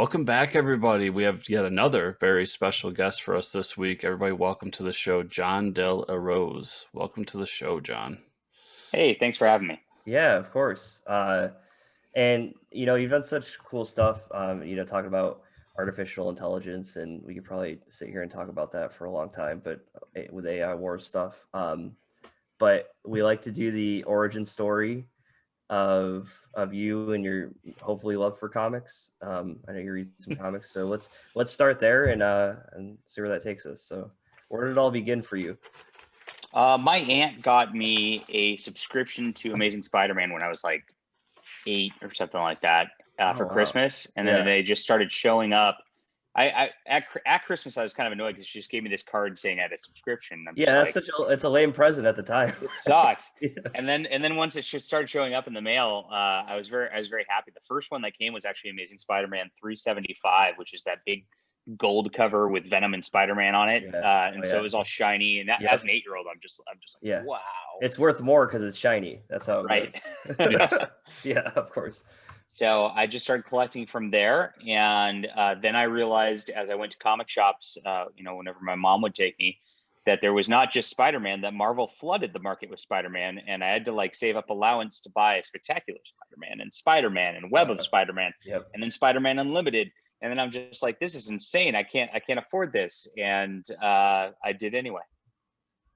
Welcome back, everybody. We have yet another very special guest for us this week. Everybody, welcome to the show, Jon Del Arroz. Welcome to the show, John. Hey, thanks for having me. Yeah, of course. And you've done such cool stuff. Talking about artificial intelligence, and we could probably sit here and talk about that for a long time. But with AI war stuff, but we like to do the origin story of you and your hopefully love for comics. I know you read some comics, so let's start there and see where that takes us. So, where did it all begin for you? My aunt got me a subscription to Amazing Spider-Man when I was like 8 or something like that for Christmas, and then they just started showing up. At Christmas I was kind of annoyed because she just gave me this card saying I had a subscription. It's a lame present at the time. It sucks. And then once it just started showing up in the mail, I was very happy. The first one that came was actually Amazing Spider-Man 375, which is that big gold cover with Venom and Spider-Man on it. So it was all shiny, and as an 8-year-old I'm just like, wow, it's worth more because it's shiny. That's how it goes. Yes. Yeah, of course. So I just started collecting from there, and then I realized as I went to comic shops, whenever my mom would take me, that there was not just Spider-Man, that Marvel flooded the market with Spider-Man, and I had to save up allowance to buy Spectacular Spider-Man and Web of Spider-Man, and then Spider-Man Unlimited. And then I'm just like, this is insane. I can't afford this. And I did anyway,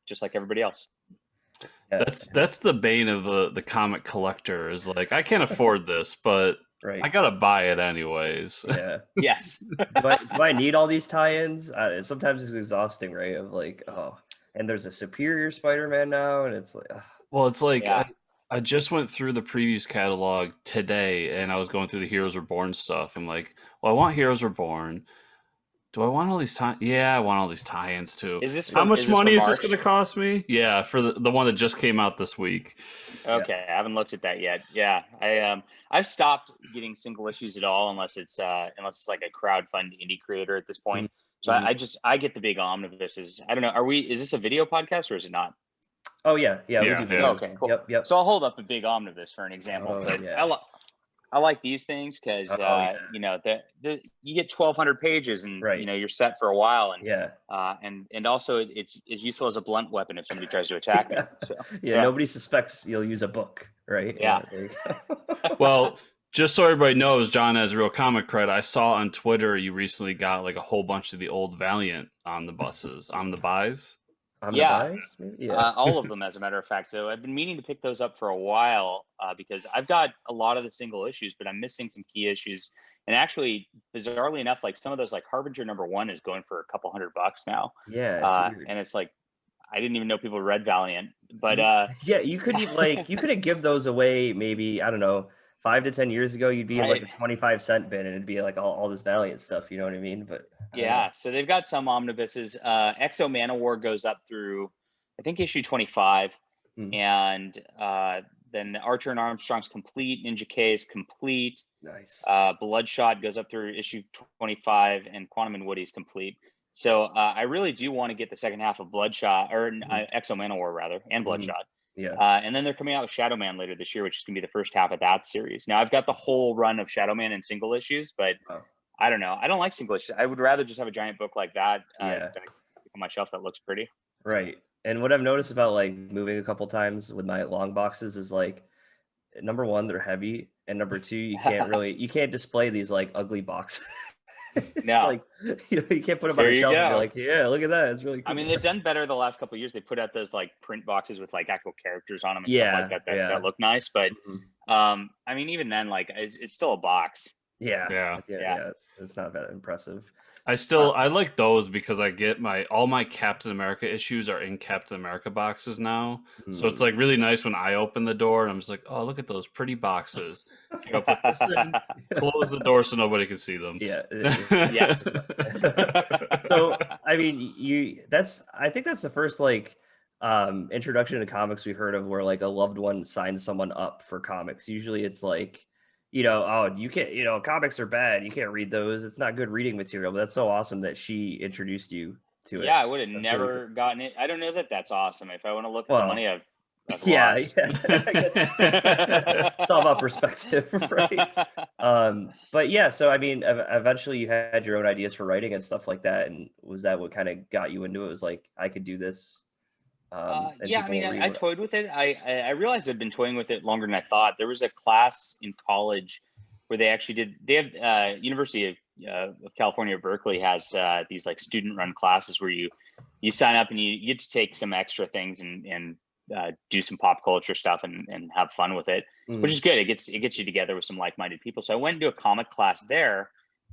just like everybody else. That's the bane of the comic collector, is like, I can't afford this, but I gotta buy it anyways. Yeah. Yes. do I need all these tie-ins? Sometimes it's exhausting, right? Of like, and there's a Superior Spider-Man now, and it's like, well, it's like I just went through the previews catalog today, and I was going through the Heroes Reborn stuff. I'm like, well, I want Heroes Reborn. Do I want all these tie? Yeah, I want all these tie-ins too. How much money is this going to cost me? Yeah, for the one that just came out this week. Okay, I haven't looked at that yet. Yeah, I've stopped getting single issues at all unless it's like a crowdfund indie creator at this point. So I get the big omnibuses. I don't know. Is this a video podcast or is it not? Oh yeah, we do videos. Okay, cool. Yep. So I'll hold up a big omnibus for an example. I like these things because you get 1,200 pages and you're set for a while, and and also it's useful as a blunt weapon if somebody tries to attack me. So nobody suspects you'll use a book, right? Yeah. Well, just so everybody knows, John has real comic cred. I saw on Twitter you recently got a whole bunch of the old Valiant omnibuses. All of them, as a matter of fact. So I've been meaning to pick those up for a while because I've got a lot of the single issues, but I'm missing some key issues. And actually, bizarrely enough, some of those, Harbinger #1 is going for a couple $100 now. Yeah, it's weird. And it's I didn't even know people read Valiant, but you couldn't give those away. Maybe, I don't know, 5 to 10 years ago, you'd be in a 25-cent bin, and it'd be all this Valiant stuff. You know what I mean? But so they've got some omnibuses. Exo Manowar goes up through, I think, issue 25, and then Archer and Armstrong's complete. Ninja K is complete. Nice. Bloodshot goes up through issue 25, and Quantum and Woody's complete. So I really do want to get the second half of Bloodshot, or Exo Manowar rather, and Bloodshot. Yeah. And then they're coming out with Shadow Man later this year, which is going to be the first half of that series. Now I've got the whole run of Shadow Man in single issues, but I don't know. I don't like single issues. I would rather just have a giant book like that on my shelf that looks pretty. Right. And what I've noticed about moving a couple times with my long boxes is number one, they're heavy, and number two, you can't display these ugly boxes. No, you can't put them on a shelf and be look at that. It's really cool. I mean, they've done better the last couple of years. They put out those print boxes with actual characters on them and stuff like that that look nice. But I mean, even then, it's still a box. Yeah. It's not that impressive. I like those because I get all my Captain America issues are in Captain America boxes now. So it's really nice when I open the door and I'm just like, oh, look at those pretty boxes. Go put this in, close the door so nobody can see them. Yeah. Yes. So I mean, I think that's the first introduction to comics we've heard of where a loved one signs someone up for comics. Usually it's you can't, comics are bad. You can't read those. It's not good reading material. But that's so awesome that she introduced you to it. Yeah, I would have never gotten it. I don't know that that's awesome. If I want to look at the money I've Yeah, lost. yeah. I guess it's all about perspective, right? But yeah, so I mean, eventually you had your own ideas for writing and stuff like that, and was that what kind of got you into it? Was like, I could do this, and Yeah, I people mean, will read I what. toyed with it. I realized I'd been toying with it longer than I thought. There was a class in college where they actually did. They have University of California, Berkeley has these like student-run classes where you sign up and you get to take some extra things and do some pop culture stuff and have fun with it, which is good. It gets you together with some like-minded people. So I went into a comic class there,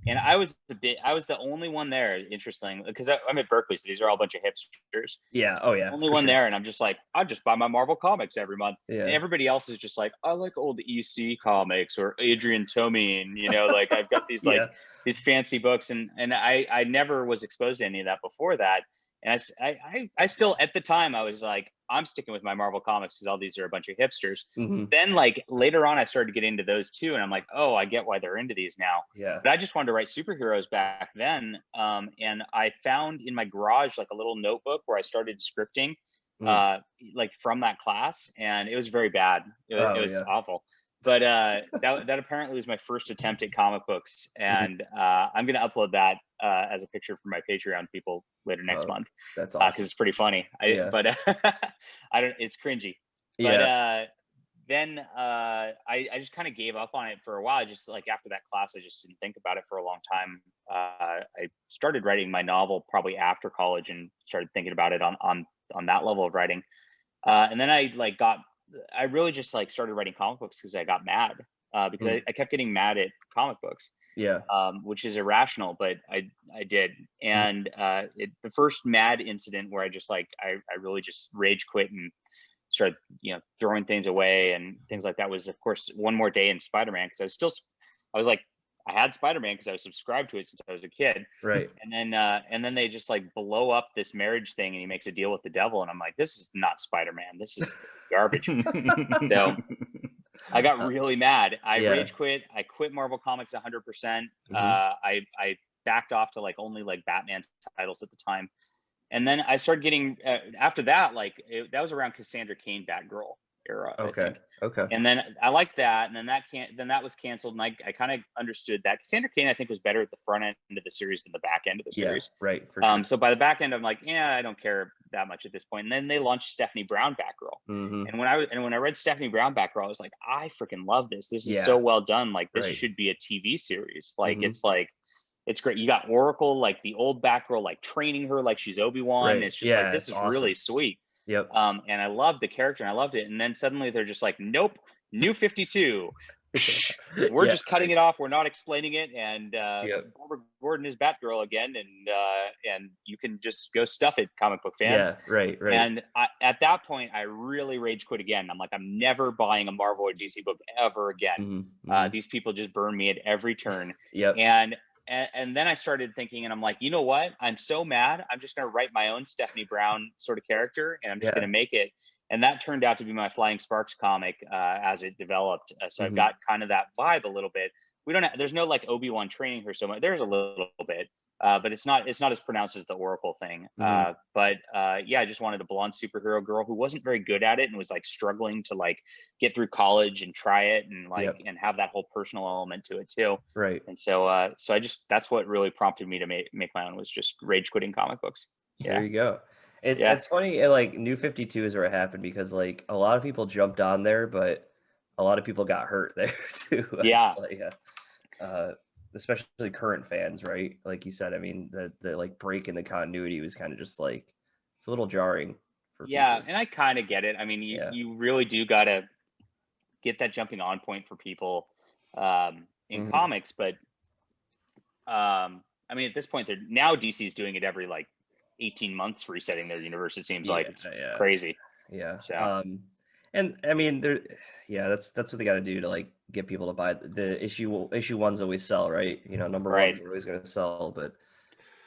and I was the only one there. Interesting, because I'm at Berkeley, so these are all a bunch of hipsters. Yeah. So Oh I'm the yeah, only for one sure. there, and I'm just like, I just buy my Marvel comics every month. And Yeah. everybody else is just like, I like old EC comics or Adrian Tomine, and like I've got these Yeah. these fancy books, and I never was exposed to any of that before that. And I still, at the time, I was like, I'm sticking with my Marvel comics because all these are a bunch of hipsters. Hmm. Then like later on, I started to get into those too, and I'm like, oh, I get why they're into these now. Yeah. But I just wanted to write superheroes back then, and I found in my garage like a little notebook where I started scripting, Mm. like from that class, and it was very bad. It Oh was yeah. awful. But that apparently was my first attempt at comic books, Mhm. and I'm gonna upload that as a picture for my Patreon people later next Oh, month that's because awesome. it's pretty funny. Yeah. But I don't. It's cringy. But Yeah. then I just kind of gave up on it for a while. I just like after that class, I just didn't think about it for a long time. I started writing my novel probably after college and started thinking about it on that level of writing. And then I really just like started writing comic books because I got mad because Mm. I kept getting mad at comic books, Yeah. which is irrational, but I did. Mhm. And the first mad incident where I just like I really just rage quit and started throwing things away and things like that was of course One More Day in Spider-Man, because I was like, I had Spider-Man because I was subscribed to it since I was a kid. Right. And then they just like blow up this marriage thing and he makes a deal with the devil, and I'm like, this is not Spider-Man, this is garbage. So I got Uh, really mad. I yeah. rage quit. I quit Marvel Comics 100%. Hmm. I backed off to like only like Batman titles at the time, and then I started getting after that, that was around Cassandra Cain Batgirl era, I Okay. think. Okay. And then I liked that, and then that was canceled, and I kind of understood that Cassandra Cain I think was better at the front end of the series than the back end of the Yeah. series. Right. For sure. So by the back end, I'm like, yeah, I don't care that much at this point. And then they launched Stephanie Brown Batgirl, Hmm. and when I read Stephanie Brown Batgirl, I was like, I freaking love this. This is so Yeah. well done. Like this Right. should be a TV series. Hmm. Like it's great. You got Oracle, like the old Batgirl, like training her like she's Obi-Wan. Right. It's just like Yeah. this It's is really awesome. sweet. Yep. And I loved the character and I loved it. And then suddenly they're just like, nope, New 52. We're Yeah. just cutting it off. We're not explaining it. And Yep. Barbara Gordon is Batgirl again, and you can just go stuff it, comic book fans. Yeah. Right. Right. And at that point, I really rage quit again. I'm like, I'm never buying a Marvel or DC book ever again. Hmm. Hmm. These people just burn me at every turn. Yep. And then I started thinking, and I'm like, you know what? I'm so mad. I'm just going to write my own Stephanie Brown sort of character, and I'm just going Yeah. to make it. And that turned out to be my Flying Sparks comic as it developed. So I've Hmm. got kind of that vibe a little bit. There's no like Obi-Wan training her so much. There's a little bit, but it's not as pronounced as the Oracle thing. Hmm. Yeah, I just wanted a blonde superhero girl who wasn't very good at it and was like struggling to like get through college and try it and Yep. and have that whole personal element to it too. Right. And so that's what really prompted me to make my own, was just rage quitting comic books. There Yeah. you go. It's Yeah. it's funny, like New 52 is where it happened because like a lot of people jumped on there, but a lot of people got hurt there too. I Yeah. feel like, especially current fans, right? Like you said, I mean, the like break in the continuity was kind of just like it's a little jarring for Yeah. people. And I kind of get it. I mean, Yeah. you really do got to get that jumping on point for people in Mhm. comics. But I mean, at this point, now DC is doing it every like 18 months, resetting their universe. It seems like it's Yeah. crazy. Yeah. So And I mean, that's what they got to do to like get people to buy the issue ones always sell, right? You know, number right. ones are always going to sell, but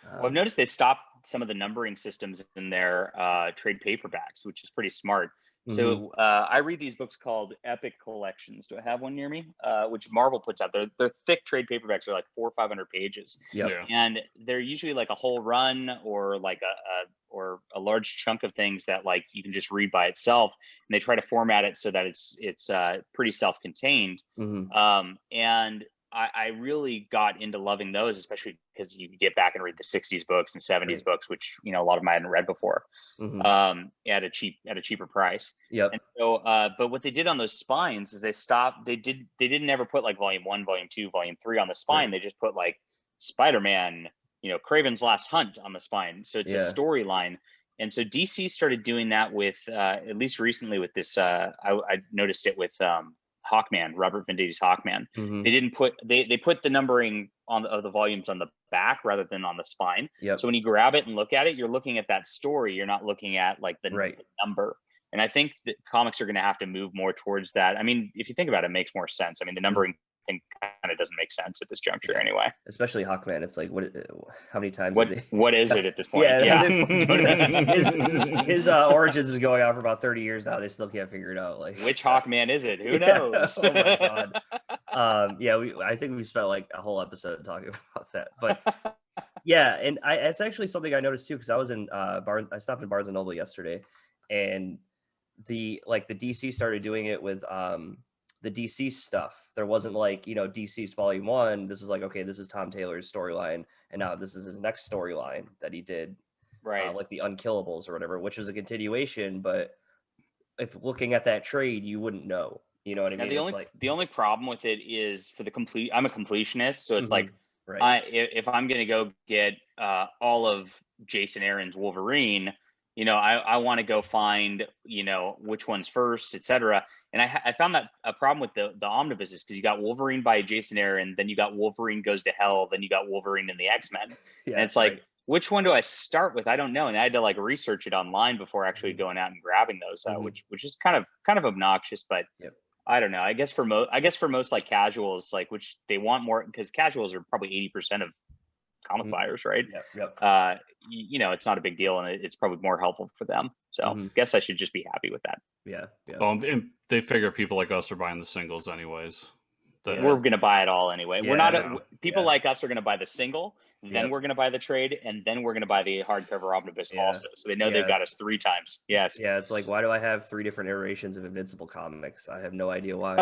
Well, I've noticed they stopped some of the numbering systems in their trade paperbacks, which is pretty smart. So I read these books called Epic Collections. Do I have one near me? Which Marvel puts out. They're thick trade paperbacks. They're like 400 or 500 pages. Yep. Yeah. And they're usually like a whole run or like a large chunk of things that like you can just read by itself. And they try to format it so that it's pretty self-contained. And I really got into loving those, especially because you get back and read the 60s books and 70s books, which, you know, a lot of them I hadn't read before, at a cheaper price. Yep. And so, but what they did on those spines is they didn't ever put like volume 1, volume 2, volume 3 on the spine. They just put like Spider-Man, you know, Kraven's Last Hunt on the spine. So it's a storyline. And so DC started doing that with, at least recently with this, I noticed it with, Hawkman, Robert Venditti Hawkman. They didn't put they put the numbering of the volumes on the back rather than on the spine. So when you grab it and look at it, you're looking at that story. You're not looking at like the number. And I think that comics are going to have to move more towards that. I mean, if you think about it, it makes more sense. I mean, the numbering thing kind of doesn't make sense at this juncture anyway. Especially Hawkman. It's like, how many times? What is it at this point? His origins was going on for about 30 years now. They still can't figure it out. Like, which Hawkman is it? Who knows? Oh my god. I think we spent like a whole episode talking about that. But yeah, and it's actually something I noticed too, because I was in Barnes. I stopped in Barnes and Noble yesterday, and the DC started doing it with the DC stuff. There wasn't like, you know, DC's volume 1. This is like, okay, this is Tom Taylor's storyline, and now this is his next storyline that he did, like the Unkillables or whatever, which was a continuation. But if looking at that trade, you wouldn't know. You know what I mean? The only problem with it is for the complete. I'm a completionist, so it's like, if I'm gonna go get all of Jason Aaron's Wolverine, you know, I want to go find, you know, which one's first, etc. And I found that a problem with the omnibuses, because you got Wolverine by Jason Aaron, then you got Wolverine Goes to Hell, then you got Wolverine and the X-Men. And it's like, which one do I start with? I don't know. And I had to like research it online before actually going out and grabbing those, which is kind of obnoxious, but I don't know. I guess for most like casuals, like, which they want more, because casuals are probably 80% of comic buyers, right? You know, it's not a big deal, and it's probably more helpful for them. So I guess I should just be happy with that. Well, and they figure people like us are buying the singles anyways. We're going to buy it all anyway. We're not people like us are going to buy the single, then we're going to buy the trade, and then we're going to buy the hardcover omnibus also. So they know they've got us 3 times. Yes. Yeah, it's like, why do I have 3 different iterations of Invincible comics? I have no idea why.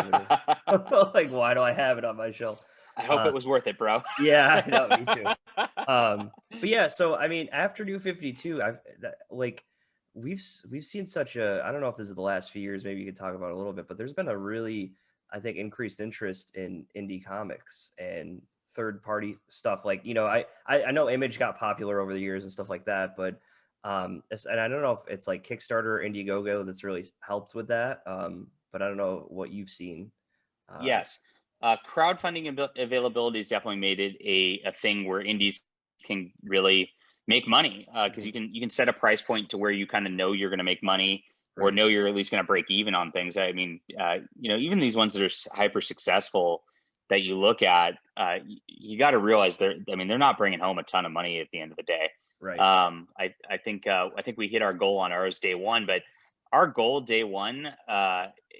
Like, why do I have it on my shelf? I hope it was worth it, bro. Yeah, I know, me too. But yeah, so I mean, after New 52, we've seen such a, I don't know if this is the last few years, maybe you could talk about it a little bit, but there's been a really, I think, increased interest in indie comics and third party stuff. Like, you know, I know Image got popular over the years and stuff like that, but and I don't know if it's like Kickstarter or IndieGoGo that's really helped with that. But I don't know what you've seen. Yes. Crowdfunding availability has definitely made it a thing where indies can really make money, because you can set a price point to where you kind of know you're going to make money, or know you're at least going to break even on things. I mean, you know, even these ones that are hyper successful that you look at, you got to realize they're not bringing home a ton of money at the end of the day. I think we hit our goal on ours day one, but our goal day one,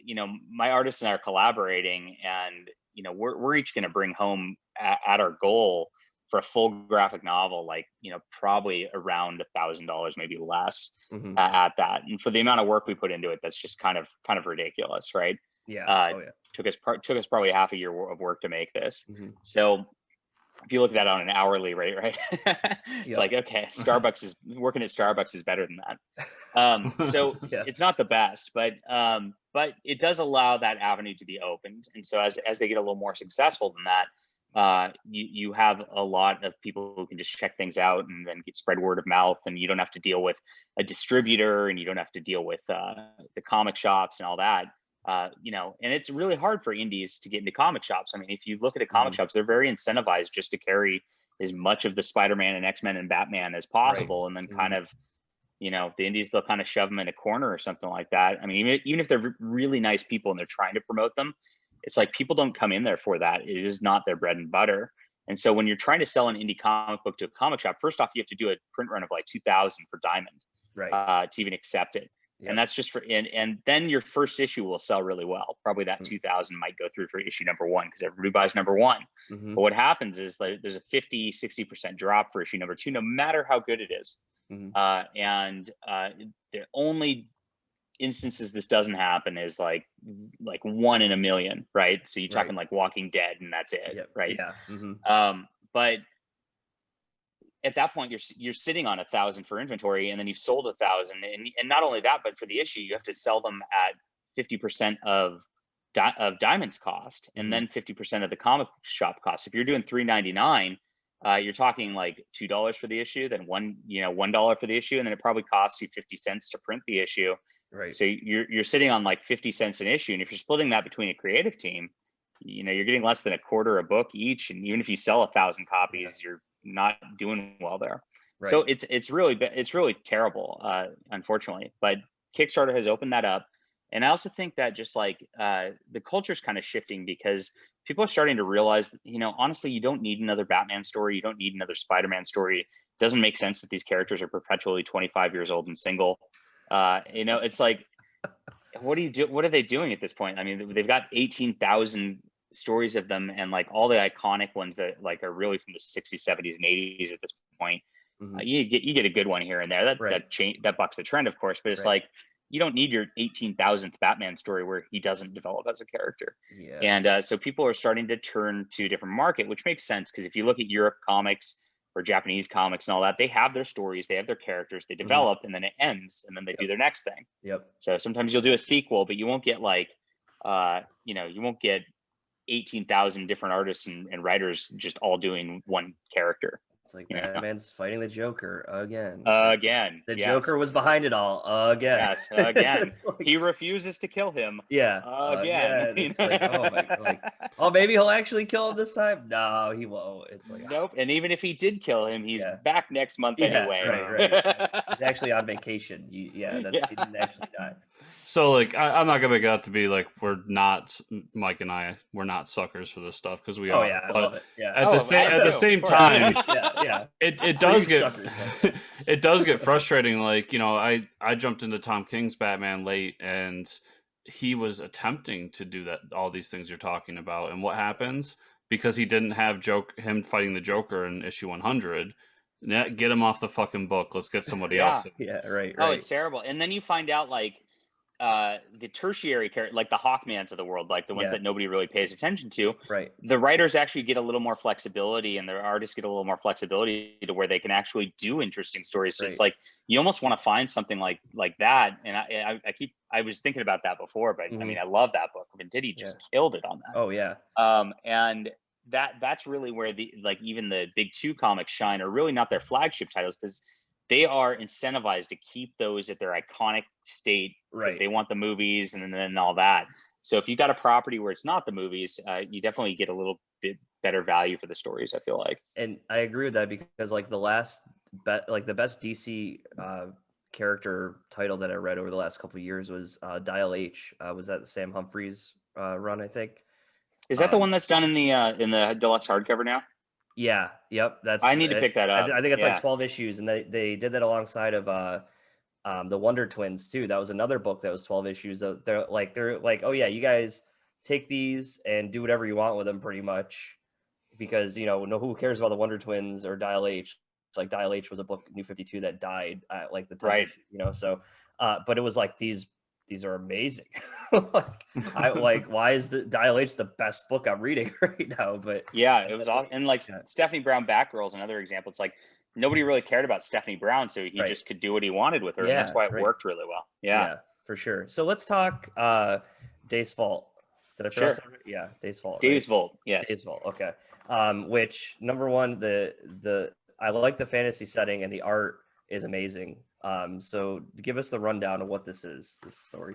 you know, my artists and I are collaborating, and you know, we're each going to bring home at our goal for a full graphic novel, like, you know, probably around $1,000, maybe less at that. And for the amount of work we put into it, that's just kind of ridiculous, right? Took us probably half a year of work to make this. So if you look at that on an hourly rate, right? It's like, okay, working at Starbucks is better than that. So it's not the best, but it does allow that avenue to be opened. And so as they get a little more successful than that, you have a lot of people who can just check things out and then spread word of mouth, and you don't have to deal with a distributor, and you don't have to deal with the comic shops and all that. You know, and it's really hard for indies to get into comic shops. I mean, if you look at the comic shops, they're very incentivized just to carry as much of the Spider-Man and X-Men and Batman as possible. And then kind of, you know, the indies, they'll kind of shove them in a corner or something like that. I mean, even if they're really nice people and they're trying to promote them, it's like people don't come in there for that. It is not their bread and butter. And so when you're trying to sell an indie comic book to a comic shop, first off, you have to do a print run of like 2,000 for Diamond to even accept it. And that's just for, and then your first issue will sell really well. Probably that 2000 might go through for issue number 1 because everybody buys number 1. But what happens is like there's a 50-60% drop for issue number 2, no matter how good it is. And the only instances this doesn't happen is like 1 in a million, right? So you're talking like Walking Dead, and that's it, right? But at that point, you're sitting on 1,000 for inventory, and then you've sold 1,000, and not only that, but for the issue, you have to sell them at 50% of Diamond's cost, and then 50% of the comic shop cost. If you're doing $3.99, you're talking like $2 for the issue, then $1 for the issue, and then it probably costs you 50 cents to print the issue. Right. So you're sitting on like 50 cents an issue, and if you're splitting that between a creative team, you're getting less than a quarter a book each, and even if you sell 1,000 copies, you're not doing well there. Right. So it's really terrible, unfortunately. But Kickstarter has opened that up, and I also think that just like the culture is kind of shifting because people are starting to realize, honestly, you don't need another Batman story, you don't need another Spider-Man story. It doesn't make sense that these characters are perpetually 25 years old and single. It's like, what are they doing at this point? I mean, they've got 18,000 stories of them, and like all the iconic ones that like are really from the 60s, 70s, and 80s at this point. You get a good one here and there. That bucks the trend, of course, but it's like you don't need your 18,000th Batman story where he doesn't develop as a character. And so people are starting to turn to a different market, which makes sense because if you look at Europe comics or Japanese comics and all that, they have their stories, they have their characters, they develop, and then it ends, and then they do their next thing. So sometimes you'll do a sequel, but you won't get like, you won't get 18,000 different artists and writers just all doing one character. It's like Batman's fighting the Joker again. The Joker was behind it all again. Yes, again. Like, he refuses to kill him. Again. It's like, oh my God. Like, oh, maybe he'll actually kill him this time. No, he won't. It's like, nope. And even if he did kill him, he's back next month anyway. Right. He's actually on vacation. He didn't actually die. So like, I'm not gonna make it out to be like Mike and I, we're not suckers for this stuff because we are. I love it. At the same time, it does get suckers, it does get frustrating. Like, I jumped into Tom King's Batman late, and he was attempting to do all these things you're talking about, and what happens because he didn't have him fighting the Joker in issue 100. Get him off the fucking book. Let's get somebody else. Right. Oh, it's terrible. And then you find out like the tertiary character, like the Hawkmans of the world, like the ones that nobody really pays attention to. Right. The writers actually get a little more flexibility, and the artists get a little more flexibility to where they can actually do interesting stories. So it's like you almost want to find something like that. And I was thinking about that before, but I mean, I love that book. Venditti just killed it on that. Oh yeah. And that's really where even the big 2 comics shine, are really not their flagship titles because they are incentivized to keep those at their iconic state because they want the movies and then all that. So if you got a property where it's not the movies, you definitely get a little bit better value for the stories, I feel like. And I agree with that because like the best DC character title that I read over the last couple of years was Dial H. Was that the Sam Humphries run, I think? Is that the one that's done in the deluxe hardcover now? Yeah. Yep. I need to pick that up. I think it's like 12 issues, and they did that alongside of the Wonder Twins too. That was another book that was 12 issues. They're like, oh yeah, you guys take these and do whatever you want with them, pretty much, because who cares about the Wonder Twins or Dial H? Like Dial H was a book, New 52, that died at like the time, So, but it was like these are amazing. Why is the Dial H the best book I'm reading right now? But it was awesome. And like Stephanie Brown Batgirl is another example. It's like nobody really cared about Stephanie Brown, so he just could do what he wanted with her, and that's why it worked really well. Yeah, for sure. So let's talk Deus Vult. Did I pronounce that right? Yeah, Deus Vult. Deus Vult, yes. Deus Vult. Okay. Which number one, I like the fantasy setting, and the art is amazing. So give us the rundown of what this story.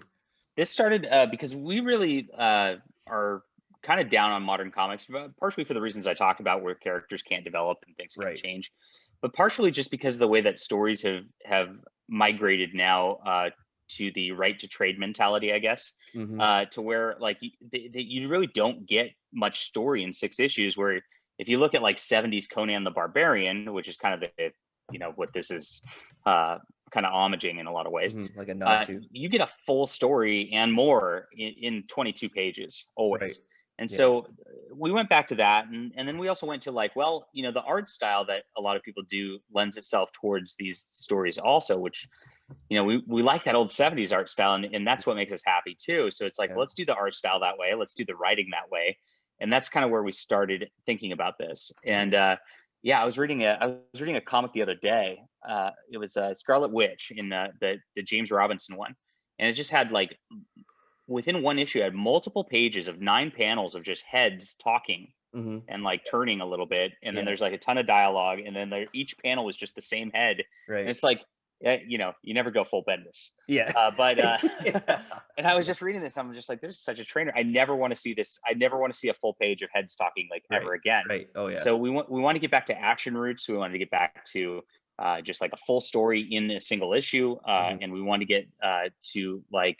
This started because we really are kind of down on modern comics, partially for the reasons I talked about, where characters can't develop and things can change, but partially just because of the way that stories have migrated now to the right to trade mentality, I guess, to where like you really don't get much story in 6 issues, where if you look at like 70s Conan the Barbarian, which is kind of the what this is kind of homaging in a lot of ways. Like a nod to. You get a full story and more in 22 pages always. Right. And so we went back to that. And then we also went to like, well, you know, the art style that a lot of people do lends itself towards these stories also, which, you know, we like that old 70s art style, and that's what makes us happy too. So it's like, let's do the art style that way. Let's do the writing that way. And that's kind of where we started thinking about this. And I was reading a comic the other day. It was Scarlet Witch in the James Robinson one. And it just had like, within one issue, it had multiple pages of 9 panels of just heads talking and like turning a little bit. And then there's like a ton of dialogue. And then each panel was just the same head. Right. And it's like, you know, you never go full Bendis. Yeah. And I was just reading this. I'm just like, this is such a trainer. I never want to see this. I never want to see a full page of heads talking like ever again. Right. Oh yeah. So we want to get back to action roots. We wanted to get back to just like a full story in a single issue. And we want to get to like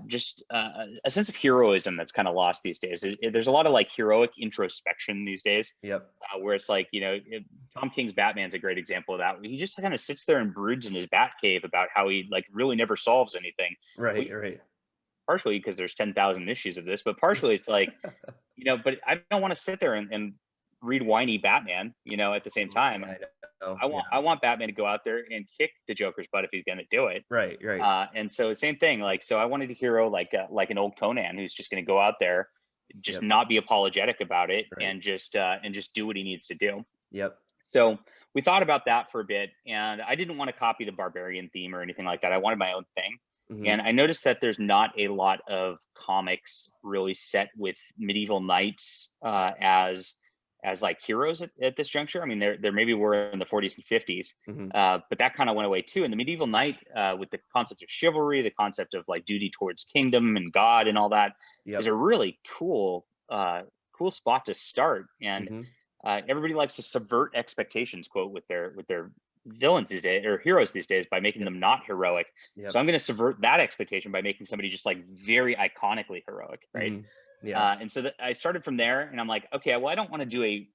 just a sense of heroism that's kind of lost these days. There's a lot of like heroic introspection these days. Yep. Where it's like, you know, Tom King's Batman's a great example of that. He just kind of sits there and broods in his bat cave about how he like really never solves anything. Right. Partially because there's 10,000 issues of this, but partially it's like, you know, but I don't want to sit there and read whiny Batman, you know, at the same time. I want Batman to go out there and kick the Joker's butt if he's going to do it. Right. And so same thing, like, so I wanted a hero like an old Conan who's just going to go out there, just not be apologetic about it, and just do what he needs to do. Yep. So we thought about that for a bit, and I didn't want to copy the barbarian theme or anything like that. I wanted my own thing. And I noticed that there's not a lot of comics really set with medieval knights as like heroes at this juncture. I mean, there maybe were in the 40s and 50s, but that kind of went away too. And the medieval knight, with the concept of chivalry, the concept of like duty towards kingdom and God and all that, is a really cool spot to start. And everybody likes to subvert expectations, quote, with their villains these days, or heroes these days, by making them not heroic. So I'm going to subvert that expectation by making somebody just like very iconically heroic, right? And so I started from there, and I'm like, okay, well, I don't want to do a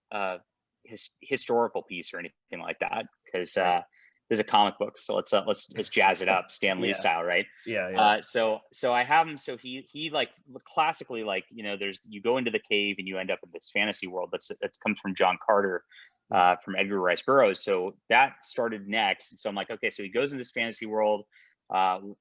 historical piece or anything like that, because there's a comic book, so let's jazz it up, Stan Lee style, right? So I have him. So he like classically, like, you know, you go into the cave and you end up in this fantasy world that comes from John Carter, from Edgar Rice Burroughs. So that started next. And so I'm like, okay, so he goes into this fantasy world.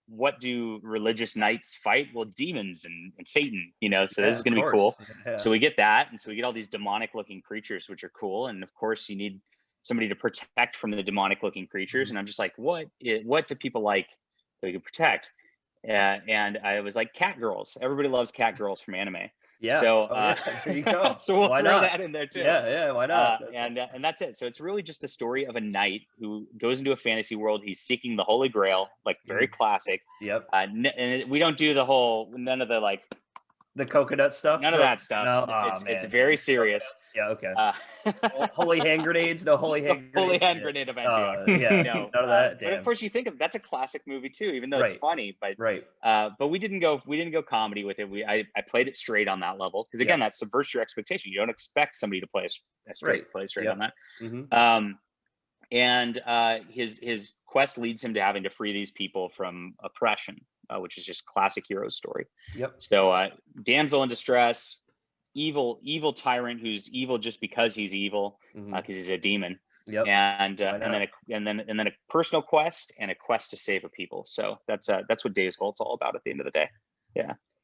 What do religious knights fight? Well, demons and Satan, you know, so this is going to be cool. So we get that. And so we get all these demonic looking creatures, which are cool. And of course you need somebody to protect from the demonic looking creatures. And I'm just like, what do people like that we can protect? And I was like, cat girls. Everybody loves cat girls from anime. So there you go. So we'll throw that in there too. Why not? And that's it. So it's really just the story of a knight who goes into a fantasy world. He's seeking the Holy Grail, like very classic. And we don't do none of the like the coconut stuff. None of that stuff. No? It's very serious. Okay. Holy hand grenades. No holy hand grenades. Holy hand grenade of Antioch. No, none of that. But of course, you think of that's a classic movie too, even though it's funny. But but we didn't go comedy with it. I played it straight on that level, because again, that subverts your expectation. You don't expect somebody to play a straight on that. And his quest leads him to having to free these people from oppression, which is just classic hero story. So damsel in distress, evil tyrant who's evil just because he's evil, because he's a demon. And then a personal quest and a quest to save a people. So that's what Deus Vult's all about at the end of the day.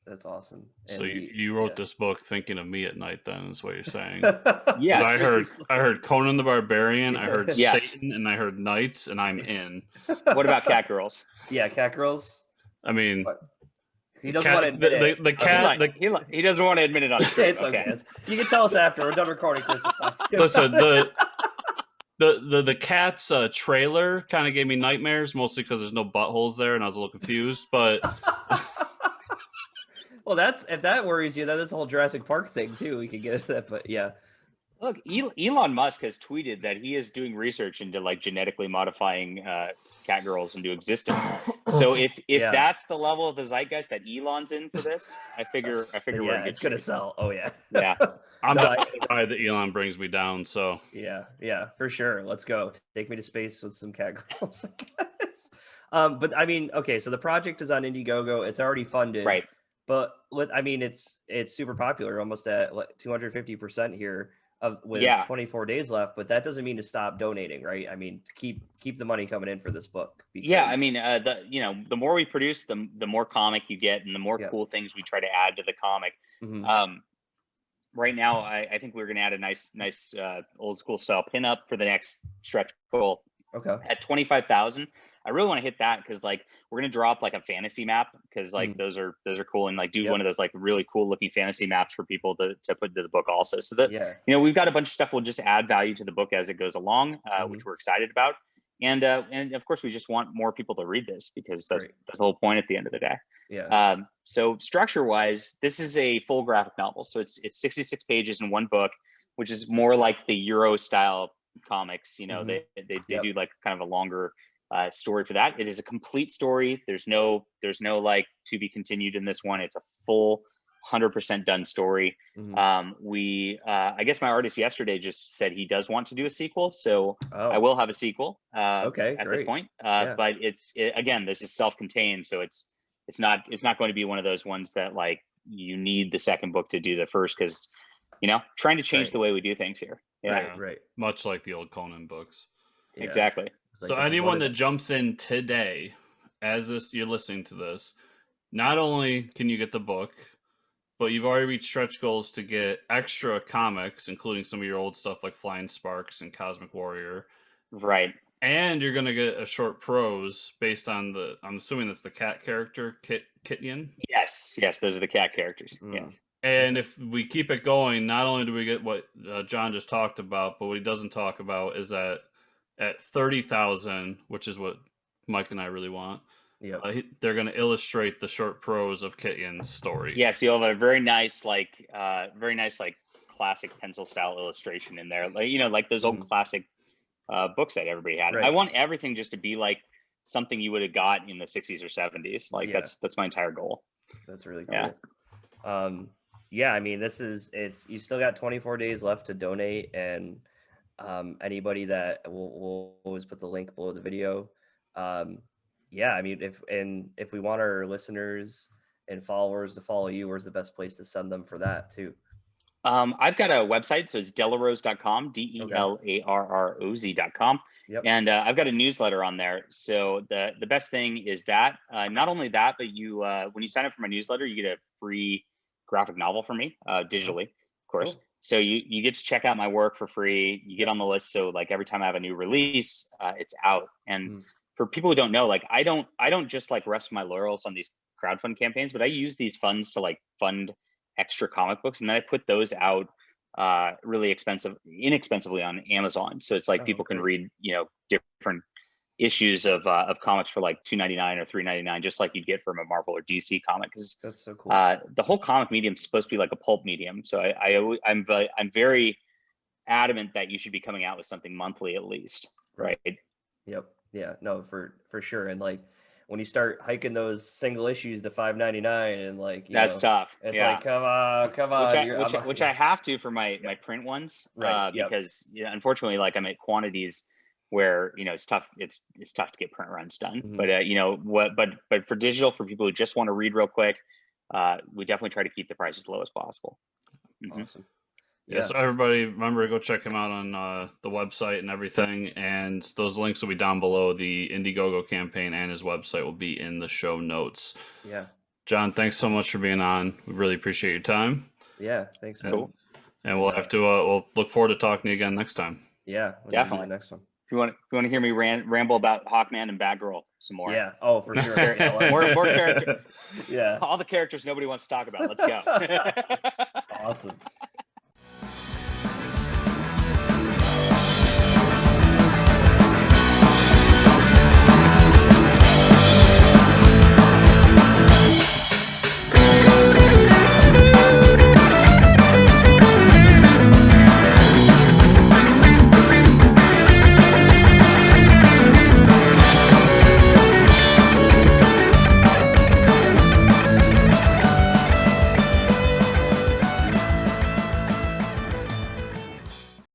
That's awesome. So you wrote this book thinking of me at night, then, is what you're saying? Yes. I heard Conan the Barbarian, I heard Satan, and I heard knights, and I'm in. What about cat girls? Cat girls. I mean, he doesn't want to admit it. The cat. He doesn't want to admit it on screen. It's okay. You can tell us after we're done recording. Chris, listen, the cat's trailer kind of gave me nightmares, mostly because there's no buttholes there, and I was a little confused. But well, if that worries you, then that's a whole Jurassic Park thing too. We could get into that, but Look, Elon Musk has tweeted that he is doing research into like genetically modifying cat girls into existence. So if that's the level of the zeitgeist that Elon's in for this, I figure we're it's gonna sell. Oh yeah. I'm the ride that Elon brings me down. So yeah, for sure. Let's go. Take me to space with some cat girls, I guess. But I mean, okay, so the project is on IndieGoGo. It's already funded, Right. but I mean, it's super popular, almost at 250% here with Yeah. 24 days left. But that doesn't mean to stop donating, right? I mean, to keep the money coming in for this book. Yeah, I mean, the more we produce, the more comic you get, and the more Yep. cool things we try to add to the comic. Mhm. Right now, I think we're going to add a nice old school style pinup for the next stretch goal Okay. at 25,000. I really want to hit that because like we're going to drop like a fantasy map because like those are cool, and like do Yep. one of those like really cool looking fantasy maps for people to put into the book also. So that Yeah. we've got a bunch of stuff. We'll just add value to the book as it goes along, which we're excited about. And of course, we just want more people to read this because that's the whole point at the end of the day. Yeah. So structure wise, this is a full graphic novel. So it's 66 pages in one book, which is more like the Euro style comics. You know, they do like kind of a longer story for that. It is a complete story. There's no like to be continued in this one. It's a full 100% done story. I guess my artist yesterday just said he does want to do a sequel, so I will have a sequel at this point. But again, this is self-contained, so it's not going to be one of those ones that like you need the second book to do the first, because trying to change the way we do things here. Right. Much like the old Conan books. Yeah. Exactly. So anyone that jumps in today, as you're listening to this, not only can you get the book, but you've already reached stretch goals to get extra comics, including some of your old stuff like Flying Sparks and Cosmic Warrior. Right. And you're going to get a short prose based on I'm assuming that's the cat character, Kityan? Yes, those are the cat characters. Yeah. And if we keep it going, not only do we get what John just talked about, but what he doesn't talk about is that at 30,000, which is what Mike and I really want, they're going to illustrate the short prose of Kityan's story. Yes, you'll have a very nice classic pencil style illustration in there, like those old classic books that everybody had. I want everything just to be like something you would have got in the 60s or 70s. Like that's my entire goal. That's really cool. Yeah, I mean, you still got 24 days left to donate, and anybody that we'll always put the link below the video. Yeah, I mean, if we want our listeners and followers to follow you, where's the best place to send them for that too? I've got a website, so it's delaroz.com, DELARROZ.com. And I've got a newsletter on there. So the best thing is that not only that, but you when you sign up for my newsletter, you get a free graphic novel from me digitally, of course. Cool. So you get to check out my work for free. You get on the list, so like every time I have a new release, it's out. And for people who don't know, like I don't just like rest my laurels on these crowdfund campaigns, but I use these funds to like fund extra comic books, and then I put those out really inexpensively on Amazon. So it's like people can read different issues of comics for like $2.99 or $3.99, just like you'd get from a Marvel or DC comic. Because that's so cool. The whole comic medium is supposed to be like a pulp medium, so I'm very adamant that you should be coming out with something monthly at least, right? Yep. Yeah. No, for sure. And like when you start hiking those single issues to $5.99, and like that's tough. It's like come on, which I have to for my print ones, because unfortunately, like I'm at quantities where it's tough. It's tough to get print runs done. But for digital, for people who just want to read real quick, we definitely try to keep the price as low as possible. Awesome. Yeah, so everybody remember to go check him out on the website and everything, and those links will be down below. The IndieGoGo campaign and his website will be in the show notes. Yeah. John, thanks so much for being on. We really appreciate your time. Yeah, thanks, man. Cool. And we'll have to we'll look forward to talking to you again next time. Yeah, definitely. The next one. If you want to hear me ramble about Hawkman and Batgirl some more. Yeah. Oh, for sure. more character. Yeah. All the characters nobody wants to talk about. Let's go. Awesome.